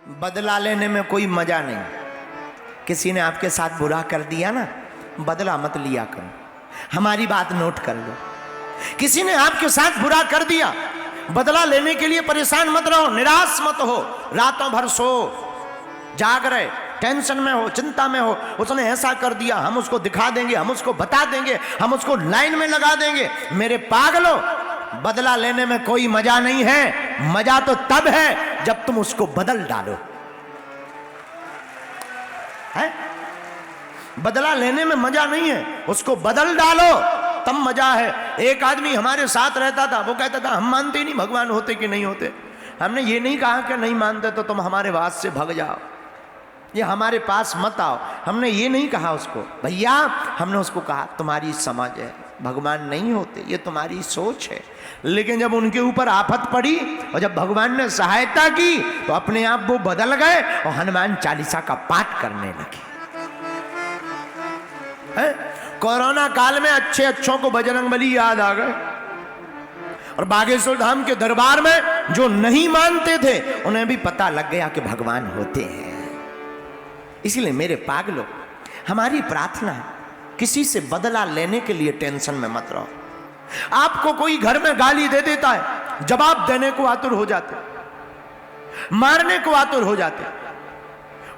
बदला लेने में कोई मजा नहीं। किसी ने आपके साथ बुरा कर दिया ना, बदला मत लिया करो। हमारी बात नोट कर लो। किसी ने आपके साथ बुरा कर दिया, बदला लेने के लिए परेशान मत रहो, निराश मत हो। रातों भर सो, जाग रहे, टेंशन में हो, चिंता में हो, उसने ऐसा कर दिया, हम उसको दिखा देंगे, हम उसको बता देंगे, हम उसको लाइन में लगा देंगे। मेरे पागलों, बदला लेने में कोई मजा नहीं है। मजा तो तब है जब तुम उसको बदल डालो। है? बदला लेने में मजा नहीं है, उसको बदल डालो तब मजा है। एक आदमी हमारे साथ रहता था, वो कहता था हम मानते ही नहीं भगवान होते कि नहीं होते। हमने ये नहीं कहा कि नहीं मानते तो तुम हमारे वास से भाग जाओ, ये हमारे पास मत आओ। हमने ये नहीं कहा उसको, भैया हमने उसको कहा तुम्हारी समझ है, भगवान नहीं होते, ये तुम्हारी सोच है। लेकिन जब उनके ऊपर आफत पड़ी और जब भगवान ने सहायता की तो अपने आप वो बदल गए और हनुमान चालीसा का पाठ करने लगे। कोरोना काल में अच्छे अच्छों को बजरंगबली याद आ गए और बागेश्वर धाम के दरबार में जो नहीं मानते थे उन्हें भी पता लग गया कि भगवान होते हैं। इसलिए मेरे पागलों, हमारी प्रार्थना है किसी से बदला लेने के लिए टेंशन में मत रहो। आपको कोई घर में गाली दे देता है, जवाब देने को आतुर हो जाते, मारने को आतुर हो जाते,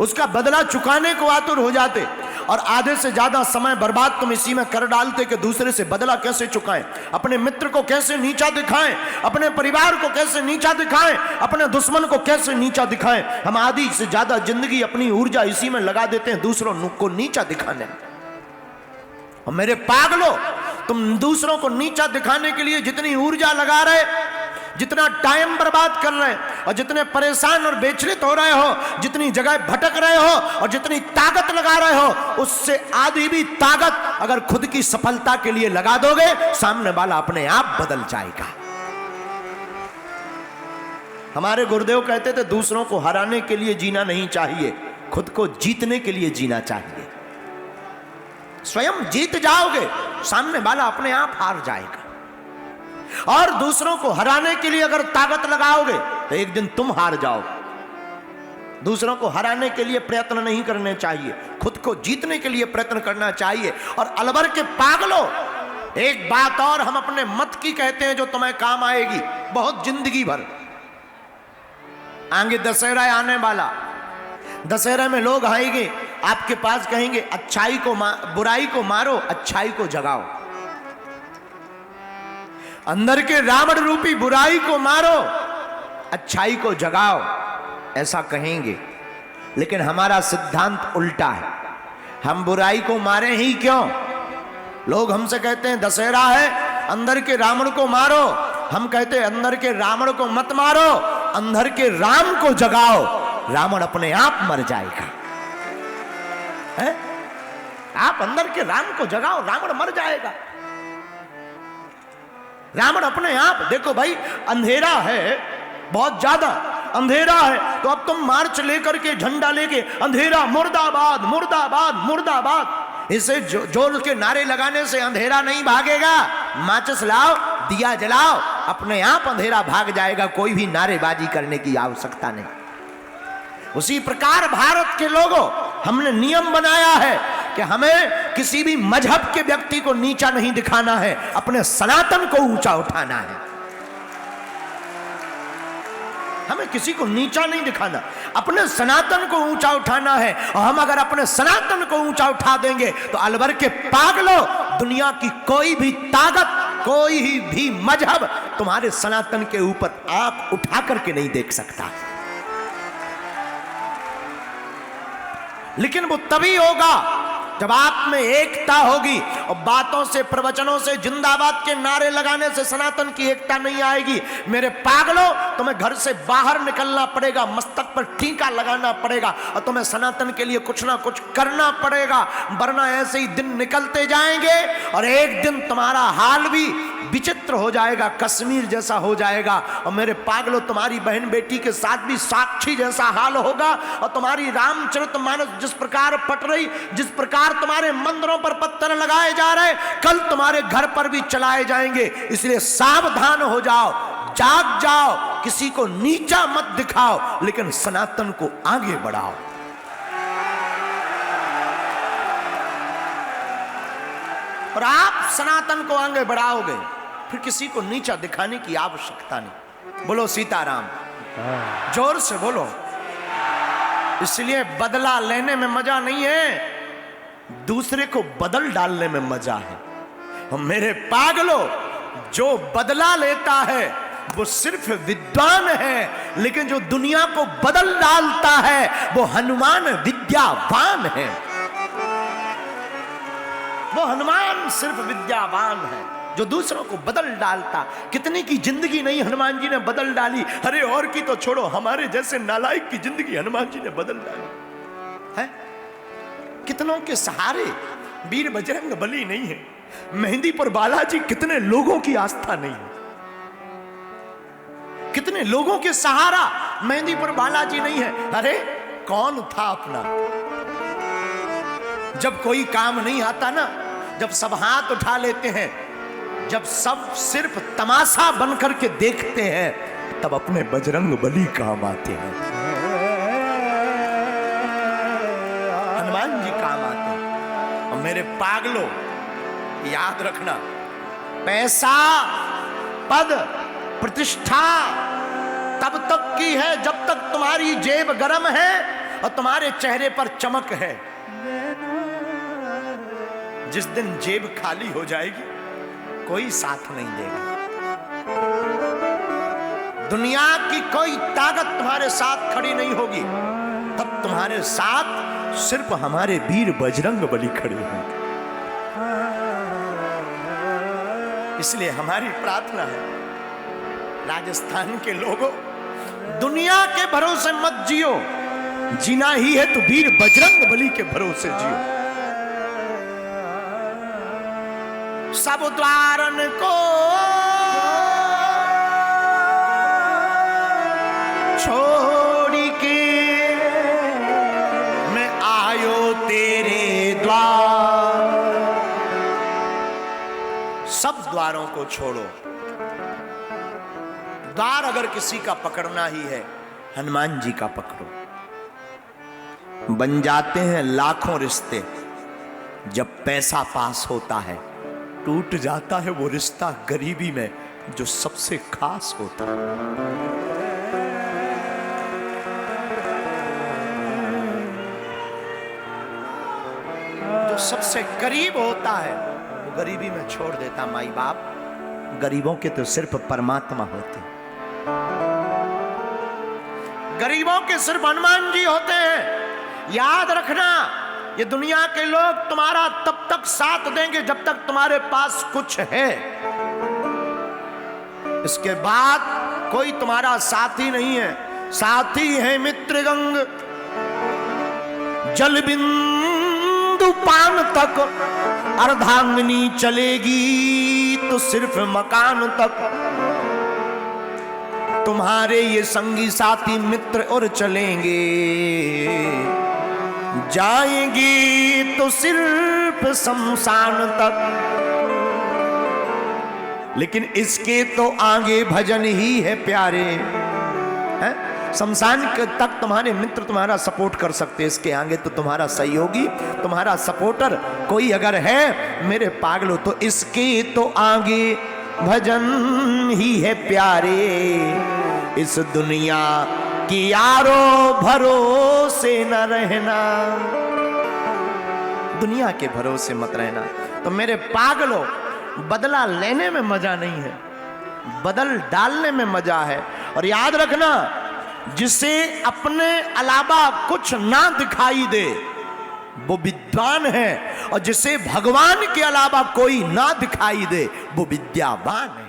उसका बदला चुकाने को आतुर हो जाते और आधे से ज्यादा समय बर्बाद तुम इसी में कर डालते कि दूसरे से बदला कैसे चुकाएं, अपने मित्र को कैसे नीचा दिखाएं, अपने परिवार को कैसे नीचा दिखाएं, अपने दुश्मन को कैसे नीचा दिखाएं। हम आधी से ज्यादा जिंदगी अपनी ऊर्जा इसी में लगा देते हैं दूसरों को नीचा दिखाने में। और मेरे पागलों, तुम दूसरों को नीचा दिखाने के लिए जितनी ऊर्जा लगा रहे, जितना टाइम बर्बाद कर रहे और जितने परेशान और बेचलित हो रहे हो, जितनी जगह भटक रहे हो और जितनी ताकत लगा रहे हो, उससे आधी भी ताकत अगर खुद की सफलता के लिए लगा दोगे, सामने वाला अपने आप बदल जाएगा। हमारे गुरुदेव कहते थे दूसरों को हराने के लिए जीना नहीं चाहिए, खुद को जीतने के लिए जीना चाहिए। स्वयं जीत जाओगे, सामने वाला अपने आप हार जाएगा। और दूसरों को हराने के लिए अगर ताकत लगाओगे तो एक दिन तुम हार जाओगे। दूसरों को हराने के लिए प्रयत्न नहीं करने चाहिए, खुद को जीतने के लिए प्रयत्न करना चाहिए। और अलवर के पागलों, एक बात और हम अपने मत की कहते हैं जो तुम्हें काम आएगी बहुत जिंदगी भर। आगे दशहरा आने वाला, दशहरा में लोग आएंगे आपके पास, कहेंगे अच्छाई को बुराई को मारो, अच्छाई को जगाओ। अंदर के रावण रूपी बुराई को मारो, अच्छाई को जगाओ, ऐसा कहेंगे। लेकिन हमारा सिद्धांत उल्टा है, हम बुराई को मारे ही क्यों? लोग हमसे कहते हैं दशहरा है, अंदर के रावण को मारो। हम कहते हैं अंदर के रावण को मत मारो, अंदर के राम को जगाओ, रावण अपने आप मर जाएगा। है? आप अंदर के राम को जगाओ, रावण मर जाएगा। रावण अपने आप, देखो भाई अंधेरा है, बहुत ज्यादा अंधेरा है, तो अब तुम मार्च लेकर के झंडा लेके अंधेरा मुर्दाबाद मुर्दाबाद मुर्दाबाद, इसे जोर के नारे लगाने से अंधेरा नहीं भागेगा। माचिस लाओ, दिया जलाओ, अपने आप अंधेरा भाग जाएगा, कोई भी नारेबाजी करने की आवश्यकता नहीं। उसी प्रकार भारत के लोगों, हमने नियम बनाया है कि हमें किसी भी मजहब के व्यक्ति को नीचा नहीं दिखाना है, अपने सनातन को ऊंचा उठाना है। हमें किसी को नीचा नहीं दिखाना, अपने सनातन को ऊंचा उठाना है। और हम अगर अपने सनातन को ऊंचा उठा देंगे तो अलवर के पागलों, दुनिया की कोई भी ताकत, कोई भी मजहब तुम्हारे सनातन के ऊपर आंख उठा करके नहीं देख सकता। लेकिन वो तभी होगा जब आप में एकता होगी। और बातों से, प्रवचनों से, जिंदाबाद के नारे लगाने से सनातन की एकता नहीं आएगी। मेरे पागलों, तुम्हें घर से बाहर निकलना पड़ेगा, मस्तक पर टीका लगाना पड़ेगा और तुम्हें सनातन के लिए कुछ ना कुछ करना पड़ेगा, वरना ऐसे ही दिन निकलते जाएंगे और एक दिन तुम्हारा हाल भी विचित्र हो जाएगा, कश्मीर जैसा हो जाएगा। और मेरे पागलों, तुम्हारी बहन बेटी के साथ भी साक्षी जैसा हाल होगा। और तुम्हारी रामचरितमानस जिस प्रकार पट रही, जिस प्रकार तुम्हारे मंदिरों पर पत्थर लगाए जा रहे, कल तुम्हारे घर पर भी चलाए जाएंगे। इसलिए सावधान हो जाओ, जाग जाओ, किसी को नीचा मत दिखाओ, लेकिन सनातन को आगे बढ़ाओ। और आप सनातन को आगे बढ़ाओगे, फिर किसी को नीचा दिखाने की आवश्यकता नहीं। बोलो सीताराम, जोर से बोलो। इसलिए बदला लेने में मजा नहीं है, दूसरे को बदल डालने में मजा है। और मेरे पागलों, जो बदला लेता है वो सिर्फ विद्वान है, लेकिन जो दुनिया को बदल डालता है वो हनुमान विद्यावान है। वो हनुमान सिर्फ विद्यावान है जो दूसरों को बदल डालता। कितनी की जिंदगी नहीं हनुमान जी ने बदल डाली। अरे और की तो छोड़ो, हमारे जैसे नालायक की जिंदगी हनुमान जी ने बदल डाली है। कितनों के सहारे वीर बजरंग बली नहीं है। मेहंदी पर बालाजी कितने लोगों की आस्था नहीं है। कितने लोगों के सहारा मेहंदी पर बालाजी नहीं है। अरे कौन था अपना? जब कोई काम नहीं आता ना, जब सब हाथ उठा लेते हैं, जब सब सिर्फ तमाशा बनकर के देखते हैं, तब अपने बजरंग बली काम आते हैं, हनुमान जी काम आते हैं। और मेरे पागलों, याद रखना, पैसा, पद, प्रतिष्ठा तब तक की है जब तक तुम्हारी जेब गर्म है और तुम्हारे चेहरे पर चमक है। जिस दिन जेब खाली हो जाएगी, कोई साथ नहीं देगा। दुनिया की कोई ताकत तुम्हारे साथ खड़ी नहीं होगी, तब तुम्हारे साथ सिर्फ हमारे वीर बजरंग बली खड़े होंगे। इसलिए हमारी प्रार्थना है, राजस्थान के लोगों, दुनिया के भरोसे मत जियो। जीना ही है तो वीर बजरंग बली के भरोसे जियो। सब द्वारन को छोड़ के मैं आयो तेरे द्वार। सब द्वारों को छोड़ो। द्वार अगर किसी का पकड़ना ही है, हनुमान जी का पकड़ो। बन जाते हैं लाखों रिश्ते, जब पैसा पास होता है टूट जाता है वो रिश्ता गरीबी में जो सबसे खास होता है। जो सबसे करीब होता है वो गरीबी में छोड़ देता। माई बाप गरीबों के तो सिर्फ परमात्मा होते, गरीबों के सिर्फ हनुमान जी होते हैं। याद रखना, ये दुनिया के लोग तुम्हारा तब तक साथ देंगे जब तक तुम्हारे पास कुछ है। इसके बाद कोई तुम्हारा साथी नहीं है। साथी है मित्र गंग, जल बिंदु पान तक। अर्धांगिनी चलेगी तो सिर्फ मकान तक। तुम्हारे ये संगी साथी मित्र और चलेंगे, जाएंगी तो सिर्फ शमशान तक। लेकिन इसके तो आगे भजन ही है प्यारे, हैं? शमशान तक तुम्हारे मित्र तुम्हारा सपोर्ट कर सकते, इसके आगे तो तुम्हारा सहयोगी, तुम्हारा सपोर्टर कोई अगर है मेरे पागलों, तो इसके तो आगे भजन ही है प्यारे। इस दुनिया कि यारो भरोसे न रहना, दुनिया के भरोसे मत रहना। तो मेरे पागलों, बदला लेने में मजा नहीं है, बदल डालने में मजा है। और याद रखना, जिसे अपने अलावा कुछ ना दिखाई दे वो विद्वान है, और जिसे भगवान के अलावा कोई ना दिखाई दे वो विद्यावान है।